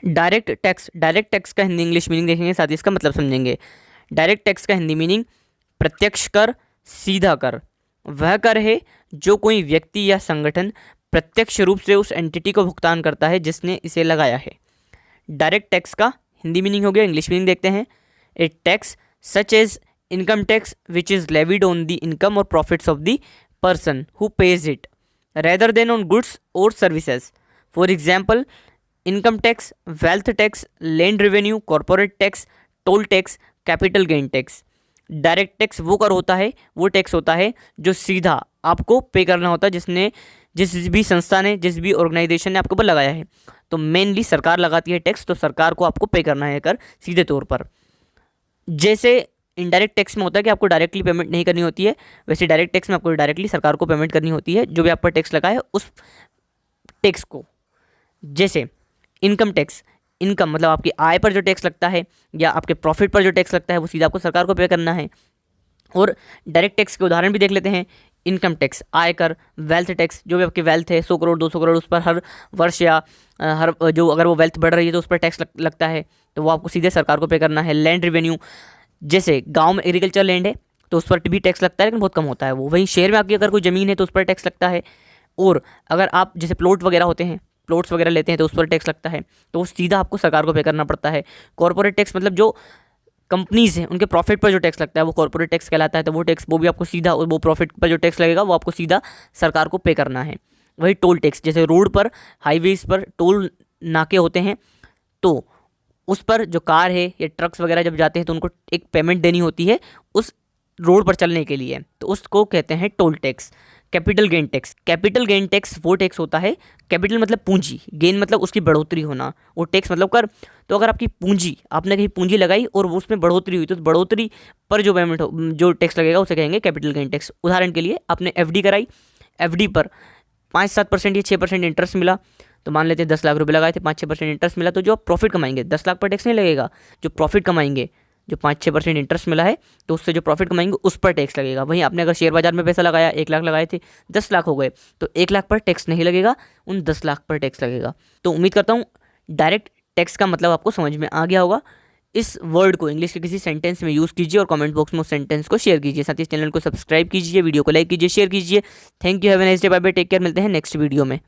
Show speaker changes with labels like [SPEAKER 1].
[SPEAKER 1] Direct tax का Hindi English meaning देखेंगे, साथ ही इसका मतलब समझेंगे। डायरेक्ट टैक्स का हिंदी मीनिंग प्रत्यक्ष कर, सीधा कर। वह कर है जो कोई व्यक्ति या संगठन प्रत्यक्ष रूप से उस एंटिटी को भुगतान करता है जिसने इसे लगाया है। डायरेक्ट टैक्स का हिंदी मीनिंग हो गया, इंग्लिश मीनिंग देखते हैं। A tax such as income tax which is levied on the income और profits of the person who pays it rather than on goods or services. For example, income tax, wealth tax, land revenue, corporate tax, toll tax, capital gain tax. Direct tax वो कर होता है, वो tax होता है जो सीधा आपको पे करना होता है, जिसने जिस भी संस्था ने, जिस भी ऑर्गेनाइजेशन ने आपके ऊपर लगाया है। तो मेनली सरकार लगाती है टैक्स, तो सरकार को आपको पे करना है कर सीधे तौर पर। जैसे इनडायरेक्ट टैक्स में होता है कि आपको डायरेक्टली पेमेंट नहीं करनी होती है, वैसे डायरेक्ट टैक्स में आपको डायरेक्टली सरकार को पेमेंट करनी होती है जो भी आप पर टैक्स लगा है उस टैक्स को। जैसे इनकम टैक्स, इनकम मतलब आपकी आय पर जो टैक्स लगता है या आपके प्रॉफिट पर जो टैक्स लगता है वो सीधा आपको सरकार को पे करना है। और डायरेक्ट टैक्स के उदाहरण भी देख लेते हैं। इनकम टैक्स, आयकर, वेल्थ टैक्स, जो भी आपकी वेल्थ है 100 करोड़ 200 करोड़, उस पर हर वर्ष या हर जो अगर वो वेल्थ बढ़ रही है तो उस पर टैक्स लगता है, तो वो आपको सीधे सरकार को पे करना है। लैंड रिवेन्यू, जैसे गांव में एग्रीकल्चर लैंड है तो उस पर भी टैक्स लगता है लेकिन बहुत कम होता है वो। वहीं शहर में आपकी अगर कोई ज़मीन है तो उस पर टैक्स लगता है। और अगर आप जैसे प्लॉट वगैरह होते हैं, प्लॉट्स वगैरह लेते हैं तो उस पर टैक्स लगता है, तो वो सीधा आपको सरकार को पे करना पड़ता है। कॉर्पोरेट टैक्स मतलब जो कंपनीज हैं उनके प्रॉफिट पर जो टैक्स लगता है वो कॉर्पोरेट टैक्स कहलाता है, तो वो टैक्स वो भी आपको सीधा, वो प्रॉफिट पर जो टैक्स लगेगा वो आपको सीधा सरकार को पे करना है। वही टोल टैक्स, जैसे रोड पर, हाईवेज पर टोल नाके होते हैं तो उस पर जो कार है या ट्रक्स वगैरह जब जाते हैं तो उनको एक पेमेंट देनी होती है उस रोड पर चलने के लिए, तो उसको कहते हैं toll tax. Capital gain tax, capital gain tax वो टैक्स होता है, कैपिटल मतलब पूंजी, गेन मतलब उसकी बढ़ोतरी होना, वो टैक्स मतलब कर। तो अगर आपकी पूंजी, आपने कहीं पूंजी लगाई और उसमें बढ़ोतरी हुई तो बढ़ोतरी पर जो पेमेंट हो, जो टैक्स लगेगा उसे कहेंगे कैपिटल गेन टैक्स। उदाहरण के लिए आपने एफडी कराई, एफडी पर 5-7% या 6% इंटरेस्ट मिला, तो मान लेते हैं 10 लाख रुपए लगाए थे, 5-6% इंटरेस्ट मिला, तो जो आप प्रॉफिट कमाएंगे 10 लाख पर टैक्स नहीं लगेगा। जो प्रॉफिट कमाएंगे, जो 5-6% इंटरेस्ट मिला है तो उससे जो प्रॉफिट कमाएंगे उस पर टैक्स लगेगा। वहीं आपने अगर शेयर बाजार में पैसा लगाया, 1 लाख लगाए थे, 10 लाख हो गए, तो 1 लाख पर टैक्स नहीं लगेगा, उन 10 लाख पर टैक्स लगेगा। तो उम्मीद करता हूँ डायरेक्ट टैक्स का मतलब आपको समझ में आ गया होगा। इस वर्ड को इंग्लिश के किसी सेंटेंस में यूज़ कीजिए और कमेंट बॉक्स में उस सेंटेंस को शेयर कीजिए। साथ ही इस चैनल को सब्सक्राइब कीजिए, वीडियो को लाइक कीजिए, शेयर कीजिए। Thank you, have a nice day, bye bye, take care. मिलते हैं नेक्स्ट वीडियो में।